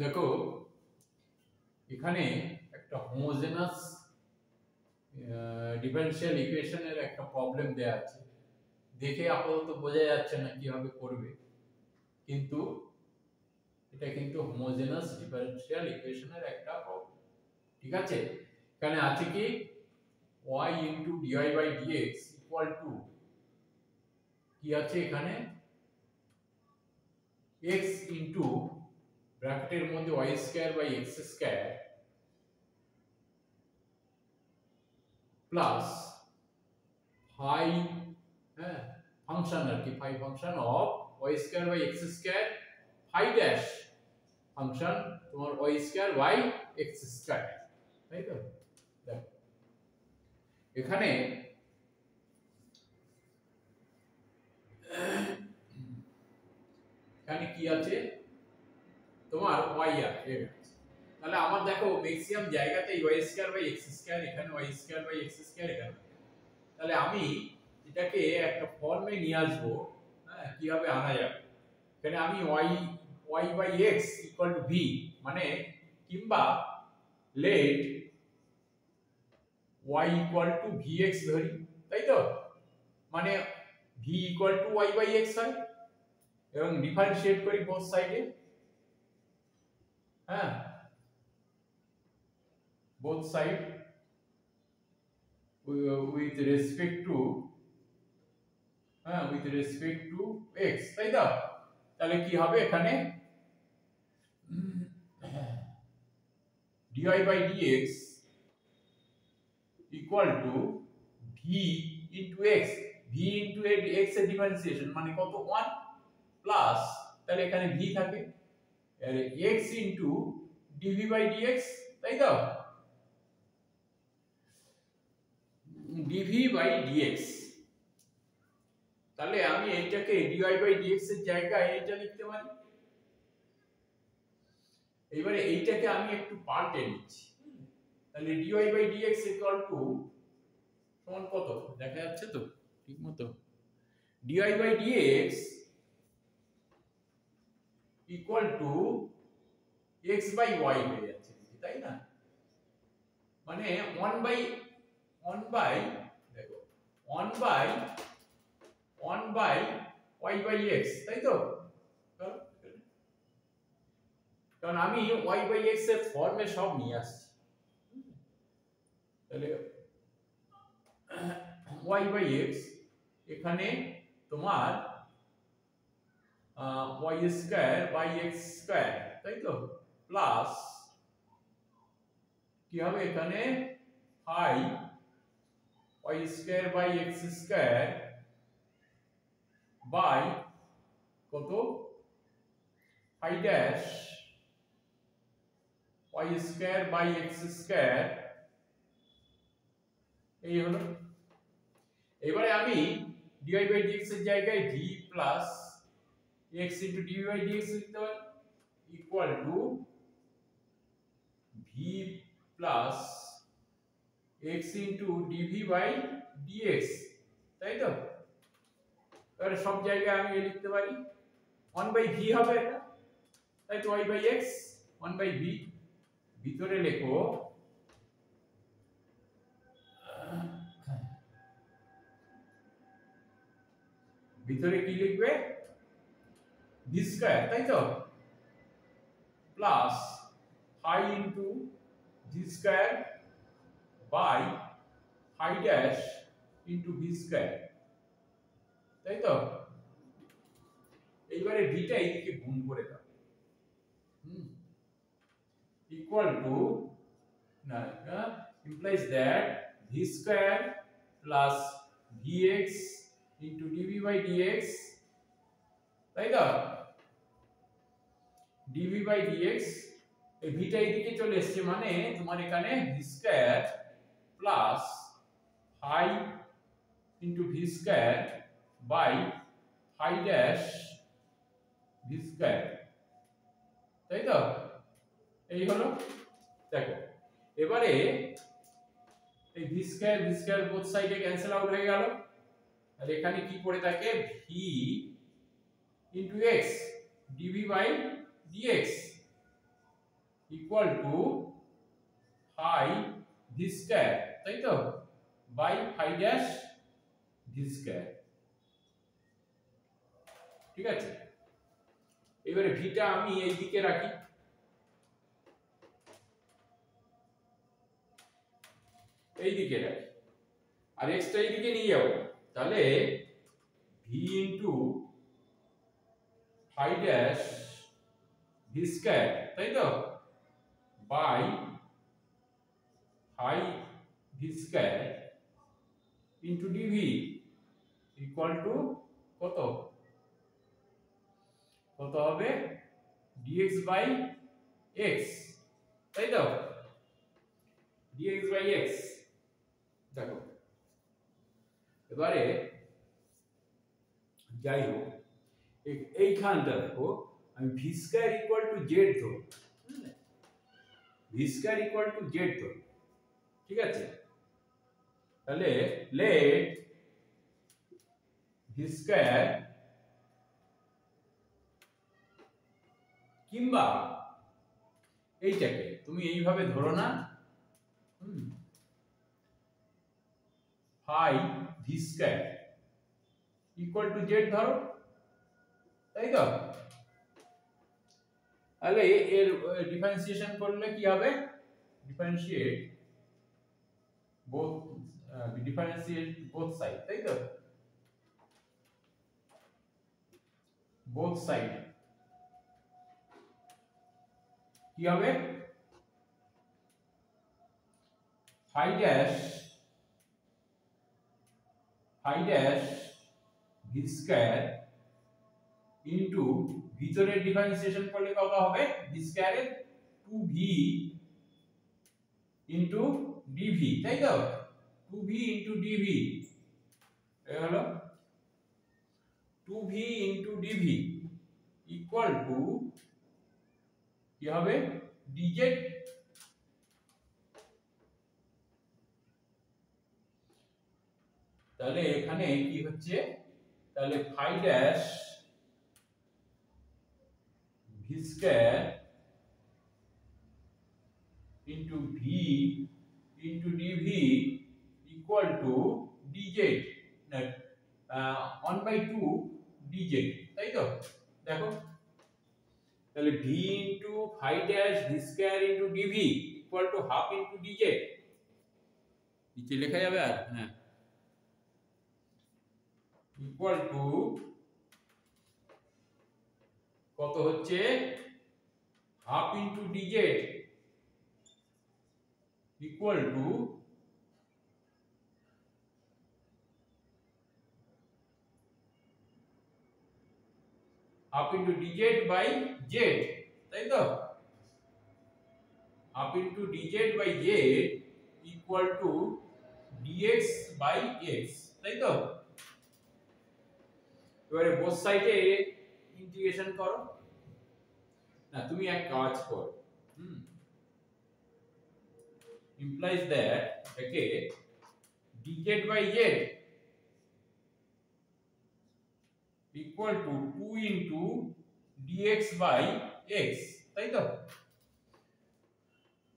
দেখো এখানে একটা হোমোজেনাস ডিফারেনশিয়াল ইকুয়েশনের একটা প্রবলেম দেয়া আছে। দেখে আপাতত বোঝা যাচ্ছে না কিভাবে করবে, কিন্তু এটা কিন্তু হোমোজেনাস ডিফারেনশিয়াল ইকুয়েশনের একটা প্রবলেম। ঠিক আছে, এখানে আছে কি y dy by dx equal to কি আছে এখানে x into ব্র্যাকেটের মধ্যে y square by x square plus phi হ্যাঁ ফাংশন আর কি phi function of y square by x square phi dash function তোমার y square by x square, তাই তো? দেখো এখানে কি আছে তোমার y আছে, তাহলে আমার দেখো ম্যাক্সিমাম জায়গাতে y square by x square, এখানে y square by x square, এখানে তাহলে আমি এটাকে একটা ফর্মে নিয়ে আসব। হ্যাঁ, কিভাবে আনা যাবে? এখানে আমি y by x equal to v মানে কিংবা let y equal to vx ধরি, তাই তো? মানে v equal to y by x হয় এবং ডিফারেন্সিয়েট করি বোথ সাইডে। হ্যাঁ, both side with respect to x, তাই তো? তাহলে কি হবে এখানে dy by dx equal to v into x, v into x এর ডিফারেন্সিয়েশন মানে কত 1 প্লাস, তাহলে এখানে v থাকে আর x into dv by dx, তাই তো? dv by dx, তাহলে আমি এইটাকে dy by dx এর জায়গায় এটা লিখতে পারি। এবারে এইটাকে আমি একটু পাল্টে নিচ্ছি, তাহলে dy by dx equal to সমান কত দেখা যাচ্ছে তো ঠিকমতো? dy by dx equal to x by y হয়ে যাচ্ছে, তাই না? মানে 1 by দেখো 1 by y by x, তাই তো? কারণ আমি y by x এর ফর্মে সব নিয়ে আসছি, তাহলে y by x এখানে তোমার y square by x square, তাই তো? প্লাস কি হবে এখানে phi y square by x square by কত phi dash y square by x square, এই হলো। এবারে আমি dy by dx এর জায়গায় v plus x into dv by dx লিখতে পারি equal to v plus x into dv by dx, তাই তো? এবারে সব জায়গায় আমি লিখতে পারি 1 by v হবে এটা, তাই তো? y by x 1 by v, ভিতরে লেখো ভিতরে কি লিখবে v স্কয়ার, তাই তো? Plus phi into v square by phi dash into v square, তাই তো? এইবারে ভিটা এইদিকে গুণ করে দাও, equal to implies that v square plus vx into dv by dx, তাই তো? dv by dx এই ভিটা এইদিকে চলে এসেছে মানে তোমার এখানে v square plus phi into v square by phi dash v square, তাই তো? এই হলো। দেখো এবারে এই v স্কয়ার বোথ সাইডে ক্যান্সেল আউট হয়ে গেল, তাহলে এখানে কি পড়ে থাকে v into x dv by dx, equal to phi V square, তাই তো, by phi dash V square. ঠিক আছে, এবারে ভিটা আমি এই দিকে রাখি, এই দিকে রাখি, আর এক্সটা এই দিকে নিয়ে যাব, তাহলে V into phi dash V square, তাই তো, by phi V square into DV equal to কত, কত হবে dx বাই x, তাই তো, dx বাই x। দেখো এবারে যাই হোক, এইখানটা দেখো আমি V square equal to Z ধরব, V square equal to Z ধরব। ঠিক আছে, তাহলে লেট ভি স্কয়ার কিংবা এইটাকে তুমি এইভাবে ধরো না, phi V square equal to Z ধরো, তাই তো, তাহলে এর ডিফারেন্সিয়েশন করলে কি হবে, ডিফারেন্সিয়েট বোথ সাইড, তাই তো, বোথ সাইড কি হবে, phi dash V square into ভিতরের ডিফারেন্সিয়েশন করলে কত হবে, ভি স্কয়ারের 2v ইনটু ডিভি, তাই তো, 2v ইনটু ডিভি, এই হলো 2v into DV equal two কি হবে, dz। তাহলে এখানে কি হচ্ছে, তাহলে phi dash V square into V into DV equal to dz, না 1/2 dz, তাই তো। দেখো তাহলে v into phi dash V square into DV equal to half into dz, নিচে লেখা যাবে, আর হ্যাঁ, ইকুয়াল টু কত হচ্ছে, half into dz equal to half into dz by z, তাই তো, half into dz by z equal to dx by x, তাই তো। এবারে বোথ সাইডে ইন্টিগ্রেশন করো, না তুমি এক কাজ করো, implies that একে dz by z equal to 2 into dx by x, তাই তো,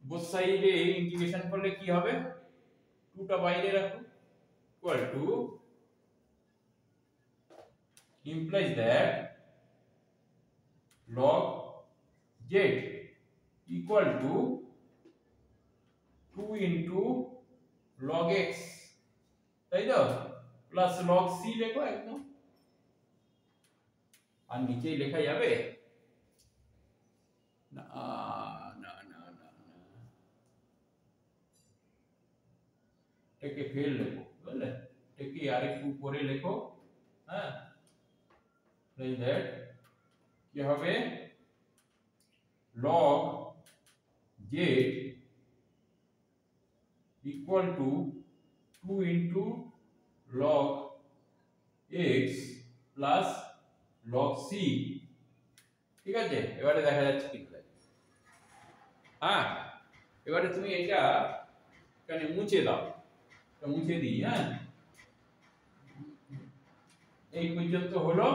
বোথ সাইডে ইন্টিগ্রেশন করলে কি হবে, 2 টা বাইরে রাখো, equal to implies that log z equal to 2 into log x, তাই তো, প্লাস log c লেখো একদম, আর নিচে লেখা যাবে না, না না না না, এটাকে ফেল লেখো, বুঝলে, এটাকে আরেকটু উপরে লেখো, হ্যাঁ, like that কি হবে, log z equal to 2 into log x plus log c। ঠিক আছে, এবারে দেখা যাচ্ছে কি হয়, হ্যাঁ, এবারে তুমি এটা এখানে মুছে দাও, এটা মুছে দিই, হ্যাঁ, এই পর্যন্ত হলো,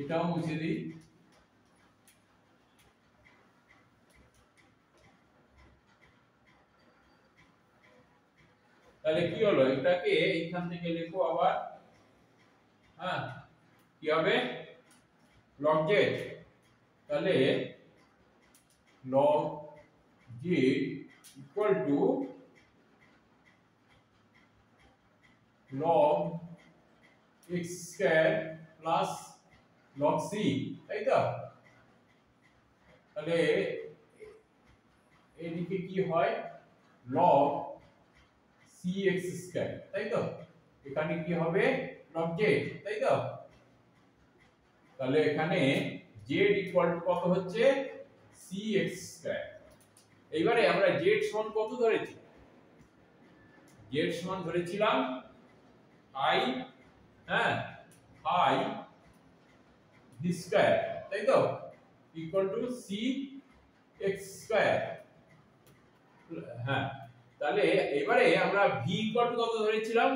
এটাও মুছে দিই। তাহলে কি হলো, এটাকে এইখান থেকে লিখো আবার, হ্যাঁ কি হবে, log z, তাহলে log z equal two log x square plus log c, তাই তো? তাহলে এদিকে কি হয়, log cx স্কয়ার, তাই তো? এখানে কি হবে, log z, তাই তো? তাহলে এখানে z ইকুয়াল টু কত হচ্ছে, cx স্কয়ার। এইবারে আমরা z সমান কত ধরেছি, z সমান ধরেছিলাম i, হ্যাঁ i v স্কয়ার, তাই তো, ইকুয়াল টু cx স্কয়ার। হ্যাঁ, তাহলে এবারে আমরা v ইকুয়াল টু কত ধরেছিলাম,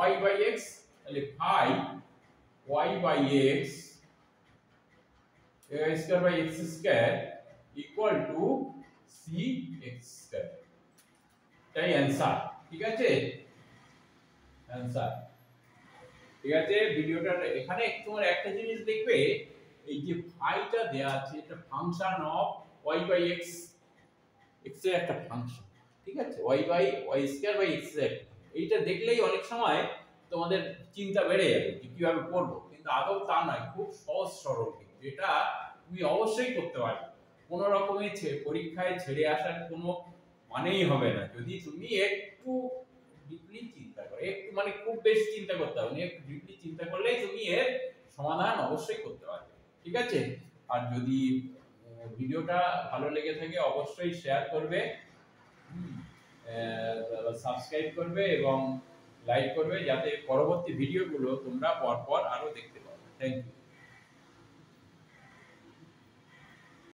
y বাই x, তাহলে i y by x a square by x square equal to cx square, তাই অ্যানসার। ঠিক আছে, অ্যানসার। ঠিক আছে, ভিডিওটা এখানে তোমার একটা জিনিস দেখবে, এই যে ফাইটা দেয়া আছে এটা function of y by x, x এর একটা ফাংশন, ঠিক আছে, y by y square by x এর, এইটা দেখলেই অনেক সময় তোমাদের চিন্তা বেড়ে যাবে যে কিভাবে করব, কিন্তু আদৌ তা নয়, খুব সহজ সরল, এটা তুমি অবশ্যই করতে পারবে। কোনো রকমের পরীক্ষায় ছেড়ে আসার কোনো মানেই হবে না যদি তুমি একটু ডিপলি চিন্তা করো, একটু মানে খুব বেশি চিন্তা করতে হবে না, একটু ডিপলি চিন্তা করলেই তুমি এর সমাধান অবশ্যই করতে পারবে। ঠিক আছে, আর যদি ভিডিওটা ভালো লেগে থাকে অবশ্যই শেয়ার করবে, সাবস্ক্রাইব করবে এবং লাইক করবে, যাতে পরবর্তী ভিডিওগুলো তোমরা পরপর আরো দেখতে পাও। Thank you.